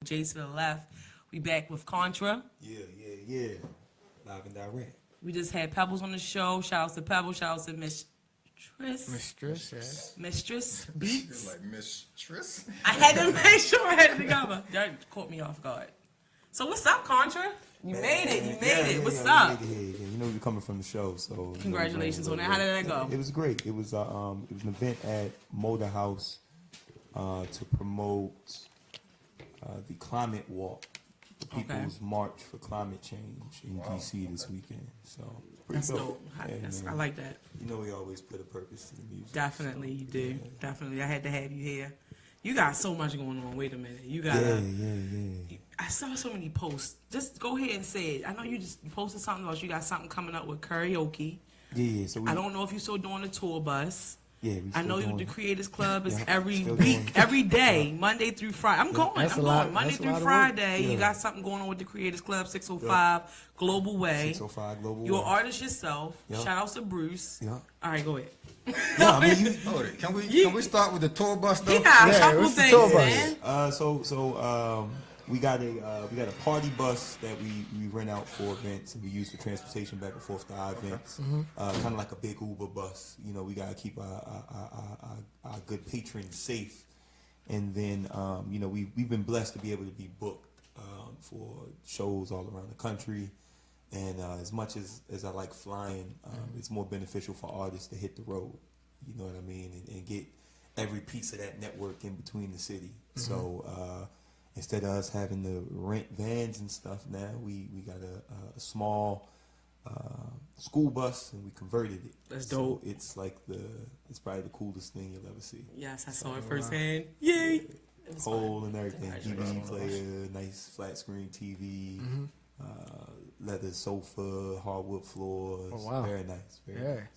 Jace to the left. We back with Kontrah. Yeah. Live and direct. We just had Pebbles on the show. Shout out to Pebbles. Shout out to Mistress Beats. You're like Mistress. I had to make sure I had it together. That caught me off guard. So what's up, Kontrah? You made it. What's up? You know you're coming from the show, so Congratulations on that. How did that go? It was great. It was an event at Motor House to promote the climate walk, the People's March for Climate Change in DC this weekend. So that's dope. I like that. You know we always put a purpose to the music. Definitely, you do. Yeah. Definitely, I had to have you here. You got so much going on. Wait a minute. You got I saw so many posts. Just go ahead and say it. I know you just posted something else. You got something coming up with karaoke. Yeah. So I don't know if you're still doing the tour bus. Yeah, I know the Creators Club is every week, every day, Monday through Friday. I'm going. Monday through Friday. You got something going on with the Creators Club, 605 Global Way. 605 Global Way. You're an artist yourself. Shout out to Bruce. All right, go ahead. No, I mean, can we start with the tour bus though? Yeah, a couple things, man. So we got a party bus that we rent out for events and we use for transportation back and forth to our events. Kind of like a big Uber bus. You know, we gotta keep our good patrons safe. And then we've been blessed to be able to be booked for shows all around the country. And as much as I like flying, it's more beneficial for artists to hit the road. You know what I mean? And get every piece of that network in between the city. So instead of us having to rent vans and stuff now, we got a small school bus and we converted it. That's dope. So it's like it's probably the coolest thing you'll ever see. Yes, I saw it firsthand. Yay! Whole and everything. DVD player, nice flat screen TV. Leather sofa, hardwood floors. Oh, wow. Very nice. Very nice.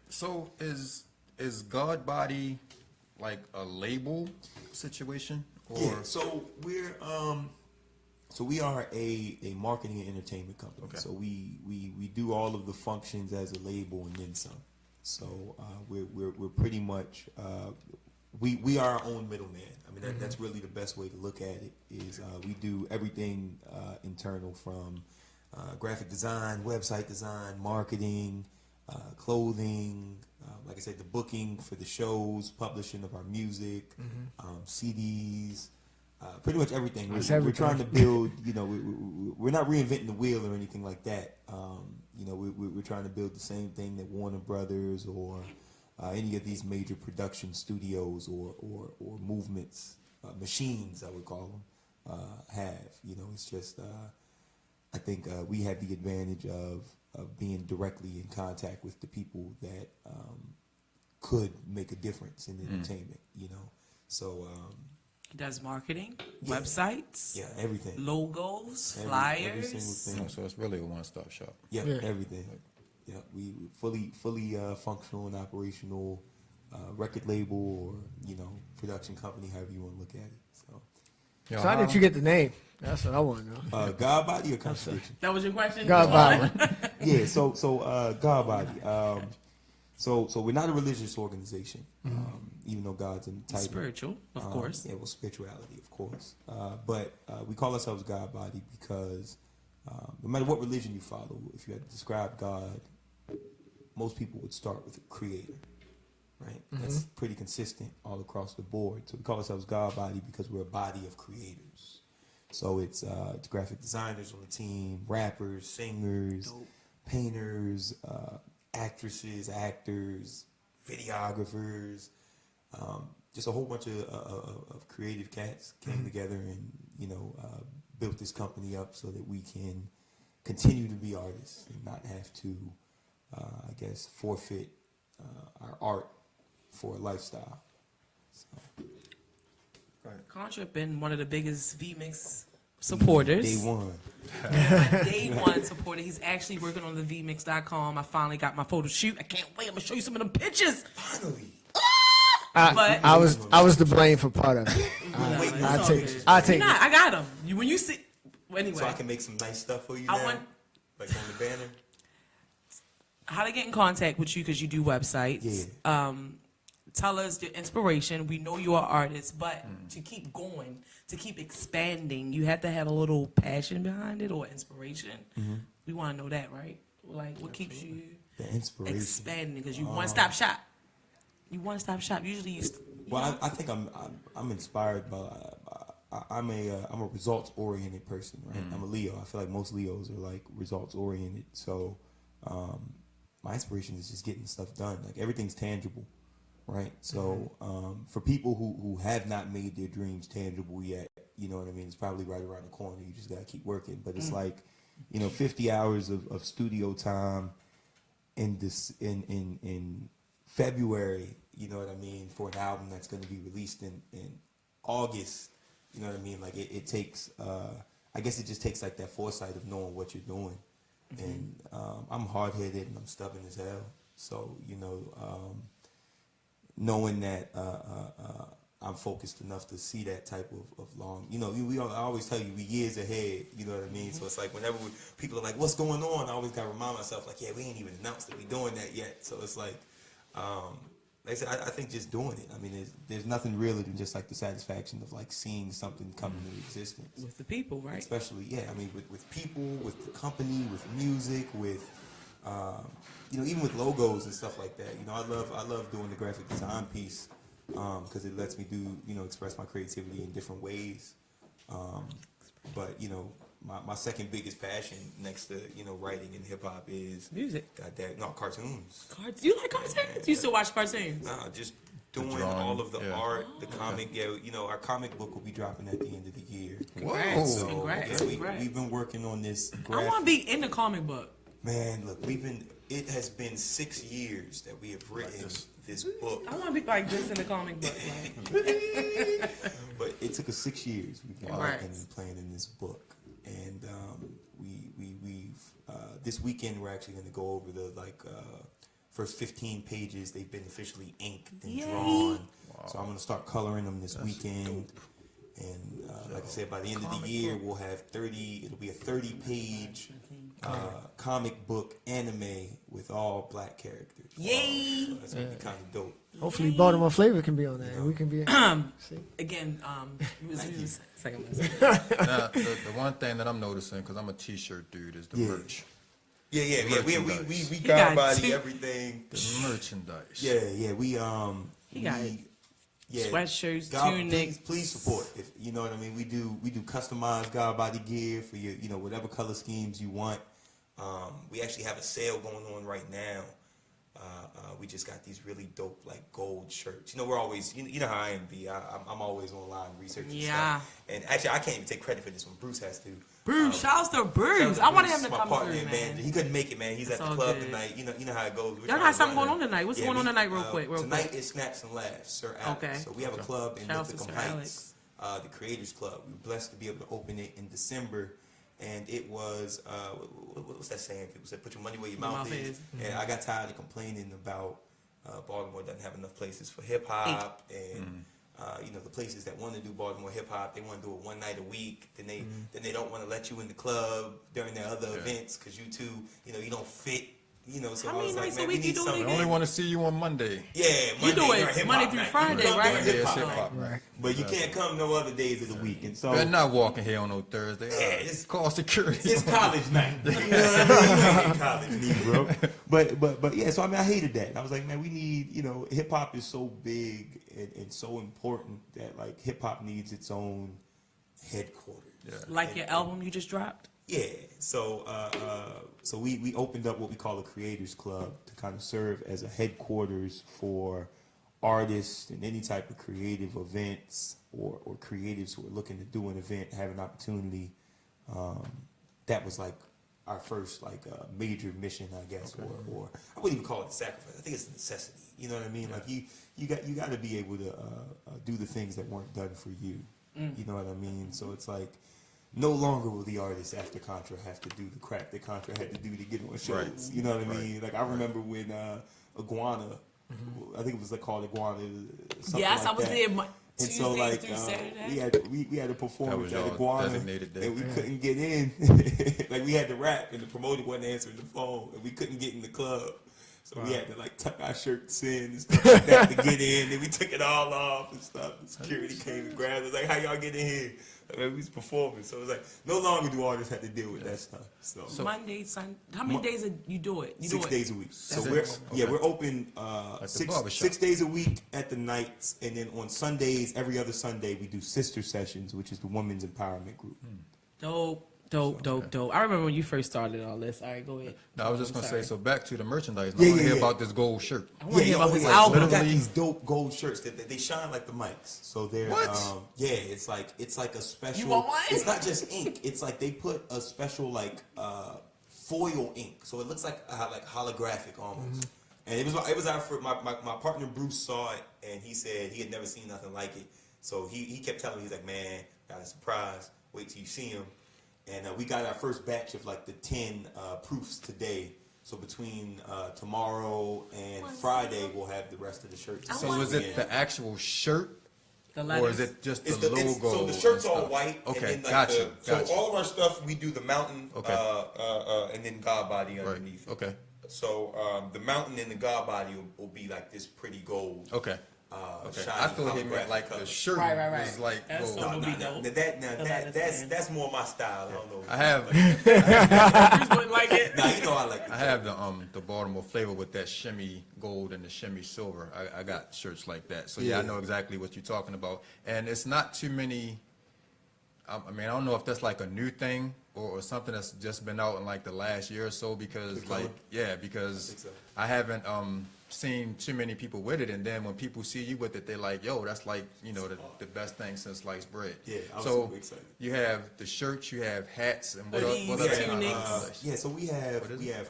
So is Godbody like a label situation? Or? Yeah. So we are a marketing and entertainment company. Okay. So we do all of the functions as a label and then some. So we're pretty much we are our own middleman. I mean that's really the best way to look at it. Is we do everything internal from graphic design, website design, marketing, clothing, like I said, the booking for the shows, publishing of our music, CDs, pretty much everything. We're trying to build, we're not reinventing the wheel or anything like that. We're trying to build the same thing that Warner Brothers or any of these major production studios or movements, machines, I would call them, have. It's just... I think we have the advantage of being directly in contact with the people that could make a difference in entertainment, So he does marketing, websites, everything, logos, flyers, every single thing. So it's really a one-stop shop. Everything. Yeah, we fully functional and operational record label or production company, however you want to look at it. So how did you get the name? That's what I want to know. Godbody or Constellation? That was your question? Godbody. Yeah, so Godbody. So we're not a religious organization, even though God's in the title. Spiritual, of course. Yeah, well, spirituality, of course. But we call ourselves Godbody because no matter what religion you follow, if you had to describe God, most people would start with a creator. Right, that's pretty consistent all across the board. So we call ourselves Godbody because we're a body of creators. So it's graphic designers on the team, rappers, singers, painters, actresses, actors, videographers, just a whole bunch of creative cats came together and built this company up so that we can continue to be artists and not have to, forfeit our art for a lifestyle. So. Kontrah been one of the biggest VMix supporters. Day one. Day one supporter. He's actually working on the vmix.com. I finally got my photo shoot. I can't wait. I'm gonna show you some of them pictures. Finally. I was to blame for part of it. I take it. I got them. When you see, anyway. So I can make some nice stuff for you now? Like on the banner? How to get in contact with you because you do websites. Yeah. tell us your inspiration. We know you are artists, but to keep going, to keep expanding, you have to have a little passion behind it or inspiration. We want to know that, right? Like, what keeps you the inspiration expanding? Because you one-stop shop. You one-stop shop. Usually, I think I'm inspired by. I'm a results oriented person, right? I'm a Leo. I feel like most Leos are like results oriented. So my inspiration is just getting stuff done. Like everything's tangible, right? So for people who have not made their dreams tangible yet, you know what I mean? It's probably right around the corner. You just gotta keep working. But it's like, 50 hours of studio time in February, you know what I mean, for an album that's going to be released in August, you know what I mean? Like it takes, I guess it just takes like that foresight of knowing what you're doing. And I'm hard-headed and I'm stubborn as hell. So, knowing that I'm focused enough to see that type of long, I always tell you, we years ahead, you know what I mean? So it's like whenever people are like, what's going on? I always got to remind myself, like, yeah, we ain't even announced that we doing that yet. So it's like, like I said, I think just doing it. I mean, there's nothing realer than just like the satisfaction of like seeing something come into existence. With the people, right? Especially, yeah. I mean, with people, with the company, with music, with, even with logos and stuff like that. I love doing the graphic design piece because it lets me do, express my creativity in different ways. But, my second biggest passion next to, writing and hip hop is music. Cartoons. You like cartoons? You used to watch cartoons? Nah, just doing all of the art, the comic. Yeah, our comic book will be dropping at the end of the year. Congrats. So, Congrats. Yeah, we've been working on this. I want to be in the comic book. Man, look, it has been 6 years that we have written this book. I want to be like this in the comic book. But it took us 6 years. We've been working and playing in this book. And we've this weekend we're actually going to go over the first 15 pages. They've been officially inked and drawn. Wow. So I'm going to start coloring them this weekend. Dope. And like I said, by the end of the year we'll have 30. It'll be a 30-page comic book anime with all black characters. Yay! So that's going to be kind of dope. Hopefully Baltimore Flava can be on there. We can be again. Second one. Now, the one thing that I'm noticing, because I'm a T-shirt dude, is the merch. Yeah. We Godbody everything. The merchandise. Yeah. We sweatshirts, tunics. Please support. If you know what I mean. We do customized Godbody gear for your whatever color schemes you want. We actually have a sale going on right now. We just got these really dope gold shirts. We're always how I am. I'm always online researching stuff. And actually, I can't even take credit for this one. Bruce has to. Bruce, shouts to Bruce. I want him to come through, man. He couldn't make it, man. He's at the club tonight. You know how it goes. Y'all got something going on tonight. What's going on tonight, real quick? Tonight is Snaps and Laughs, Sir Alex. Okay. So we have a club in Mythical Heights, the Creators Club. We're blessed to be able to open it in December. And it was, what's that saying? People said, put your money where your mouth is. And I got tired of complaining about Baltimore doesn't have enough places for hip hop. And, the places that want to do Baltimore hip hop, they want to do it one night a week. Then they don't want to let you in the club during their other events because you two, you don't fit. So how I was many like, nights a week you do it? I only want to see you on Monday. Yeah, Monday. You do it Monday through Friday, right? Hip-hop, right? But you can't come no other days of the week. And so better not walking here on no Thursday. Yeah, it's call security. It's college night. You know what I mean? You ain't in college, Negro. But yeah. So I hated that. I was like, man, we need. Hip hop is so big and so important that hip hop needs its own headquarters. Yeah. Like your album you just dropped. Yeah, so we opened up what we call a Creators Club to kind of serve as a headquarters for artists and any type of creative events or creatives who are looking to do an event, have an opportunity. That was our first major mission, I guess, or I wouldn't even call it a sacrifice. I think it's a necessity. You know what I mean? Yeah. You got to be able to do the things that weren't done for you. You know what I mean? So it's no longer will the artists after Kontrah have to do the crap that Kontrah had to do to get on shows. Right. You know what I mean? I remember when Iguana, I think it was called Iguana. Yes, I was there. And so we had a performance at Iguana and we couldn't get in. We had to rap and the promoter wasn't answering the phone and we couldn't get in the club. So we had to like tuck our shirts in and stuff like that to get in. Then we took it all off and stuff. The security came and grabbed us like, "How y'all get in here?" Like, we was performing. So it was like no longer do artists have to deal with that stuff. So Monday, Sunday. How many days you do it? You 6 do it? days a week. So Okay. we're open the 6 days a week at the nights, and then on Sundays, every other Sunday, we do Sister Sessions, which is the women's empowerment group. Dope. I remember when you first started all this. All right, go ahead. No, I was just gonna say. So back to the merchandise. I Yeah, want to yeah, hear yeah. about this gold shirt. I want to hear about his We album. got these dope gold shirts that they shine like the mics. So they're What? it's like a special. You want one? It's not just ink. It's like they put a special like foil ink, so it looks like holographic almost. And it was our first, my partner Bruce saw it and he said he had never seen nothing like it. So he kept telling me, he's like, "Man, got a surprise. Wait till you see him." And we got our first batch of like the 10 proofs today. So between tomorrow and Friday, we'll have the rest of the shirts. So is it the actual shirt, The or letters. is it just It's the the, logo? it's, so the shirt's and all stuff? white. Okay, and then gotcha. So all of our stuff, we do the mountain, Okay. and then Godbody Right. underneath. Okay. So the mountain and the Godbody will be like this pretty gold. Okay. Okay. Shiny I thought he holographic meant like color. the shirt Right. was like That's gold. so- No, It'll be dope. that's more my style. I don't know. I have Bruce wouldn't like it. Nah, you know I like it. I have the Baltimore Flava with that shimmy gold and the shimmy silver. I got shirts like that. So yeah, I Yeah. know exactly what you're talking about. And it's not too many. I mean, I don't know if that's like a new thing or something that's just been out in like the last year or so because The color? because I think so. I haven't seen too many people with it. And then when people see you with it, they're like, "Yo, that's like the best thing since sliced bread." Yeah, I was so super excited. you have the shirts, you have hats, and what Hoodies, other yeah, merchandise? tunics. So we have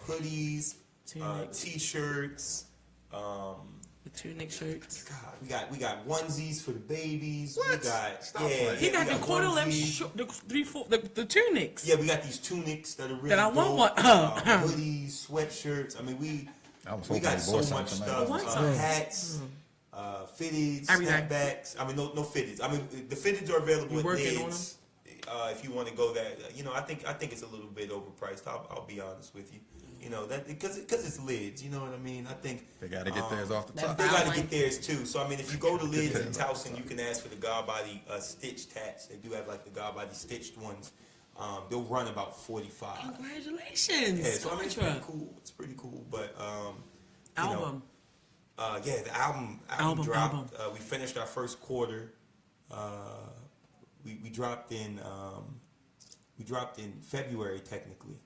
hoodies, Tunics. t-shirts. The tunic shirts. God, we got onesies for the babies. What? We got Stop yeah, playing. He yeah, got we the quarter length, onesies. the tunics. Yeah, we got these tunics that are really That I want dope. one. Hoodies, sweatshirts. I mean, we hoping got you so bought much something stuff. tonight. I want some. Hats, fitteds, Everything. snapbacks. I mean, no fitteds. I mean, the fitteds are available You at working on Lids. If you want to go there, I think it's a little bit overpriced. I'll be honest with you. That because it's Lids. You know what I mean? I think They got to get theirs off the That's top. they got to Outline. get theirs too. So I mean, if you go to Lids in Towson, you can ask for the Godbody stitched hats. They do have like the Godbody stitched ones. They'll run about $45. Congratulations. Yeah, so I mean, it's pretty Kontrah. cool. It's pretty cool, but Album. the album Album. dropped. We finished our first quarter. We dropped in February technically,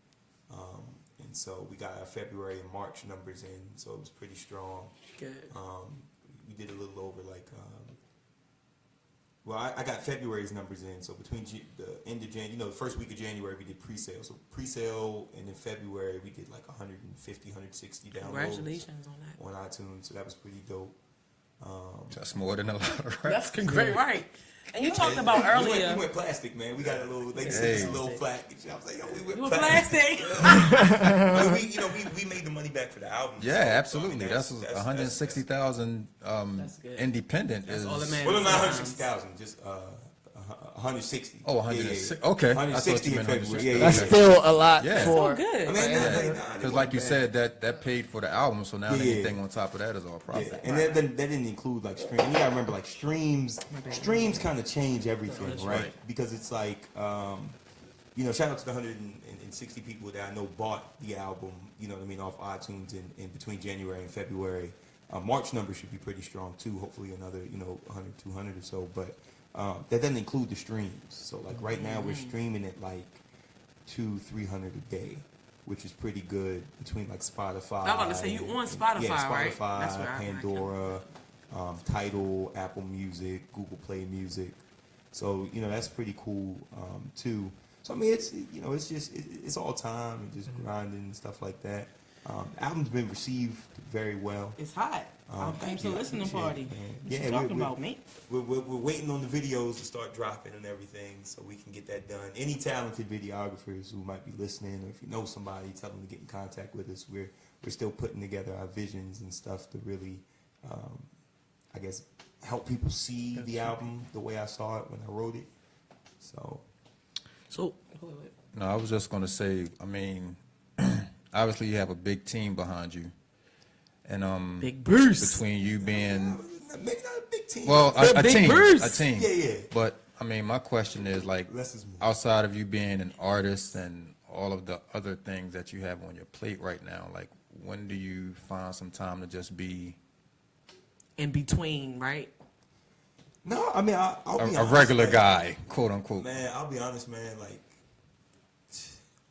and so we got our February and March numbers in. So it was pretty strong. Good. We did a little over like. I got February's numbers in. So between the end of January, the first week of January, we did pre-sale. So pre-sale, and in February, we did like 150, 160 downloads. Congratulations on that. On iTunes, so that was pretty dope. That's more than a lot of rap. That's great, right? And you talked about We earlier. went plastic, man. We got a little, they sent us a little flat. I was like, yo, we went You were plastic. plastic. we made the money back for the album. Yeah, so, absolutely. I mean, That's 160,000 That's good. independent That's is. all that matters. Well, no, not 160,000, just 160. Oh, 160. Okay. I thought 160 you in meant February. 160. Yeah, That's yeah. still a lot Yeah. for. Oh, good. I mean, Because like you said, that paid for the album, so now Yeah. anything on top of that is all Yeah, profit. and that didn't include like streams. You gotta remember, like streams kind of change everything, That's right? right. Because it's like, shout out to the 160 people that I know bought the album, off iTunes in between January and February. March numbers should be pretty strong too. Hopefully another, 100, 200 or so. But that doesn't include the streams. So like right now we're streaming at like 200-300 a day, which is pretty good between like Spotify. I'm about to say, you on Spotify, yeah, Spotify, right? That's where I Pandora, Tidal, Apple Music, Google Play Music. So that's pretty cool too. So I mean, it's all time and just grinding and stuff like that. The album's been received very well. It's hot. I came to a listening party. What you talking about, mate? We're waiting on the videos to start dropping and everything so we can get that done. Any talented videographers who might be listening, or if you know somebody, tell them to get in contact with us. We're still putting together our visions and stuff to really, I guess, help people see the album the way I saw it when I wrote it. So No, I was just going to say, I mean, obviously you have a big team behind you. And Big Bruce. between you being maybe not a big team. well, a Big team, Bruce. a team. Yeah. But I mean, my question is like, Less is more. outside of you being an artist and all of the other things that you have on your plate right now, like when do you find some time to just be In between, right? No, I mean I'll be a honest, regular like, guy, quote unquote? Man, I'll be honest, man. Like,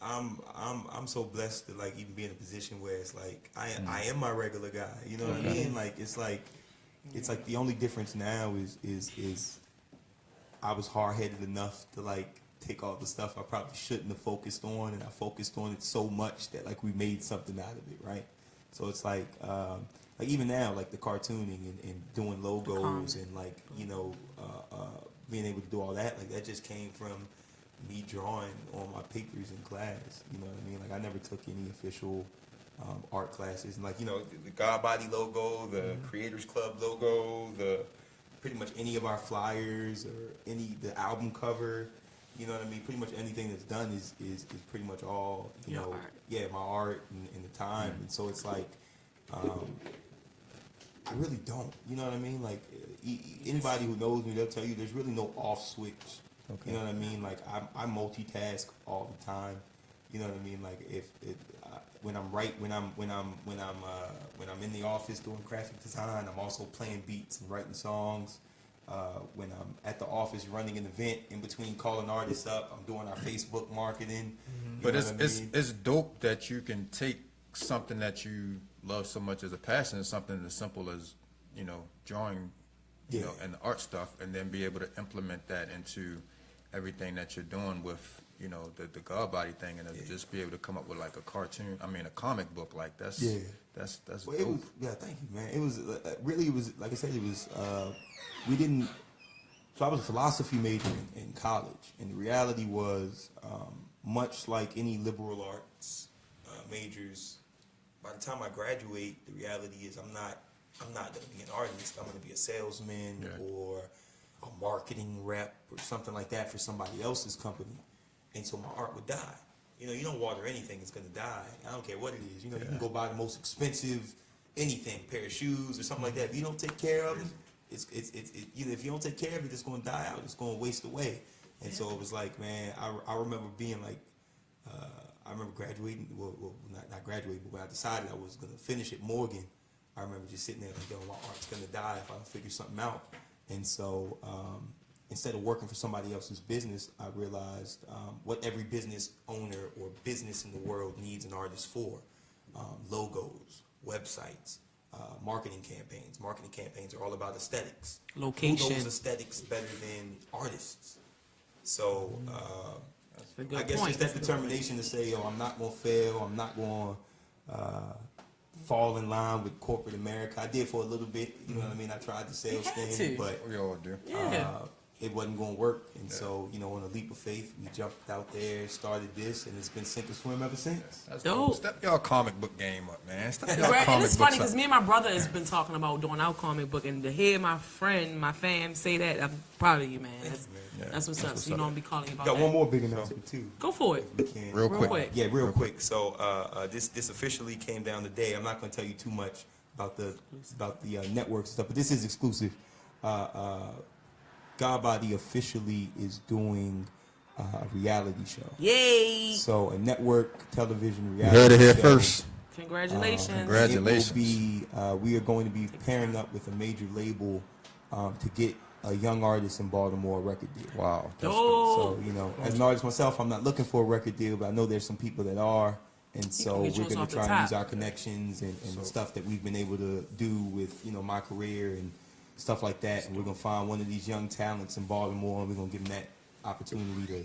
I'm so blessed to like even be in a position where it's like I am my regular guy. You know what I mean? Like it's like the only difference now is I was hard headed enough to like take all the stuff I probably shouldn't have focused on, and I focused on it so much that like we made something out of it, right? So it's like even now, like the cartooning and doing logos and like being able to do all that, like that just came from me drawing on my papers in class. You know what I mean? Like I never took any official art classes, and like the Godbody logo, the Creators Club logo, the pretty much any of our flyers or the album cover. You know what I mean? Pretty much anything that's done is pretty much all Art. Yeah, my art and the time, and so it's like I really don't. You know what I mean? Like anybody who knows me, they'll tell you there's really no off switch. Okay. You know what I mean? Like I multitask all the time. You know what I mean? Like when I'm in the office doing graphic design, I'm also playing beats and writing songs. When I'm at the office running an event, in between calling artists up, I'm doing our Facebook marketing. But it's dope that you can take something that you love so much as a passion, something as simple as drawing, and the art stuff, and then be able to implement that into everything that you're doing with the Godbody thing, and just be able to come up with like a comic book, like that's well, dope. Thank you, man. It was really, it was like I said, it was we didn't. So I was a philosophy major in college, and the reality was, much like any liberal arts majors, by the time I graduate, the reality is I'm not going to be an artist. I'm going to be a salesman or a marketing rep or something like that for somebody else's company, and so my art would die. You don't water anything; it's going to die. I don't care what it is. You can go buy the most expensive anything, pair of shoes or something like that. If you don't take care of it, it's if you don't take care of it, it's going to die out. It's going to waste away. And so it was like, man, I remember being like, I remember graduating. Well, not graduating, but when I decided I was going to finish at Morgan, I remember just sitting there like, yo, my art's going to die if I don't figure something out. And so instead of working for somebody else's business, I realized what every business owner or business in the world needs an artist for: logos, websites. Marketing campaigns. Marketing campaigns are all about aesthetics. Location. Who knows aesthetics better than artists? So I guess just that determination to say, yo, I'm not going to fail. I'm not going to fall in line with corporate America. I did for a little bit. You know what I mean? I tried the sales thing, but We all do. it wasn't going to work. And so, on a leap of faith, we jumped out there, started this, and it's been sink or swim ever since. That's Dope. dope. Step y'all comic book game up, man. Step y'all Right, and comic it's funny books because up. me and my brother has been talking about doing our comic book, and to hear my fam say that, I'm proud of you, man. That's what's up. So I'll be calling you about Got that. one more big announcement, too. Go for it. We can. Real quick. Yeah, real quick. So this officially came down today. I'm not going to tell you too much about the network stuff, but this is exclusive. Godbody officially is doing a reality show. Yay! So a network television reality You heard it here show. first. Congratulations. Congratulations. It will be, we are going to be pairing up with a major label to get a young artist in Baltimore a record deal. Wow. That's Oh. So, as an artist myself, I'm not looking for a record deal, but I know there's some people that are. And so get we're yours going off to the try and use top. our connections and the stuff that we've been able to do with, my career and stuff like that. And we're going to find one of these young talents in Baltimore, and we're going to give them that opportunity to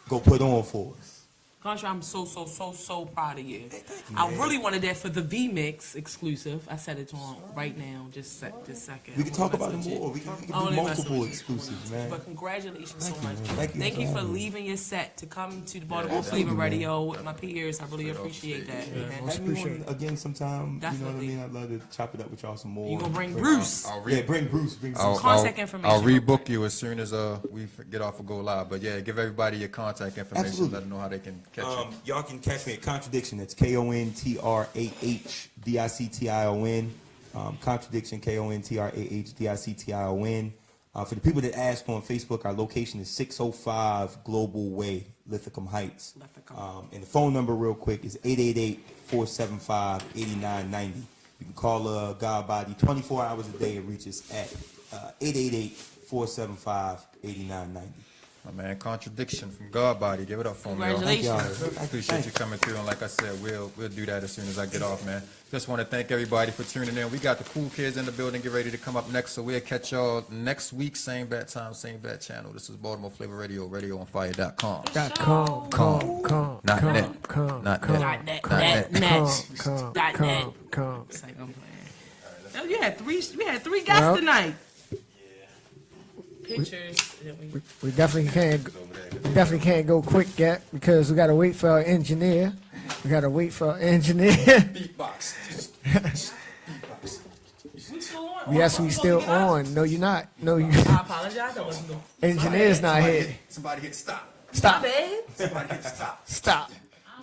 go put on for us. Kontrah, I'm so proud of you. Hey, thank you, I man. really wanted that for the V-Mix exclusive. I said it to him right now, just second. We can talk about it more. We can do multiple exclusives, man. But congratulations so much. Thank you. Thank you for leaving your set to come to the Baltimore Flava Radio with my peers. I really appreciate that. man. Have me on again sometime. Definitely. You know what I mean? I'd love to chop it up with y'all some more. You gonna bring Bruce? Bring Bruce. Bring some Contact information. I'll rebook you as soon as we get off of Go Live. But yeah, give everybody your contact information. Absolutely. Let them know how they can Y'all can catch me at Contradiction. That's KONTRAHDICTION. Contradiction, KONTRAHDICTION. For the people that ask on Facebook, our location is 605 Global Way, Lithicum Heights. And the phone number, real quick, is 888-475-8990. You can call Godbody 24 hours a day and reach us at 888-475-8990. My man, Contradiction from Godbody. Give it up for me, y'all. Congratulations. I appreciate you coming through, and like I said, we'll do that as soon as I get off, man. Just want to thank everybody for tuning in. We got the cool kids in the building, get ready to come up next, so we'll catch y'all next week, same bad time, same bad channel. This is Baltimore Flava Radio, radioonfire.com. Net. You had three guests tonight. Pictures. We definitely can't go quick yet because we gotta wait for our engineer. Beatbox. Yes, we still on. No, you're not. No, you. I apologize. I wasn't doing. Engineer's not here. Somebody hit stop. Stop. Somebody hit stop. Stop.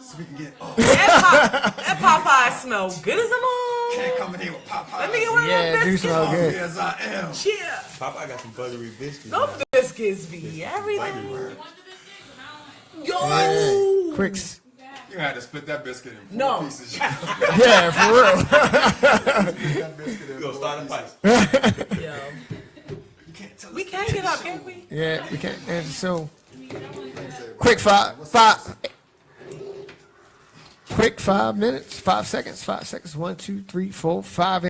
So we can get That Popeye smell good as a mom. Can't come in here with Popeye. Let me get one of those Yeah, do biscuits. smell good. Yes, I am. Yeah. Popeye got some buttery biscuits. Those biscuits be everything. Yo. Quicks. You had to split that biscuit in 4 pieces. Yeah, for real. Yo, start a fight. Yo. We can get up, can't we? Yeah, we can't. And so, quick 5 minutes, 5 seconds, 1, 2, 3, 4, 5.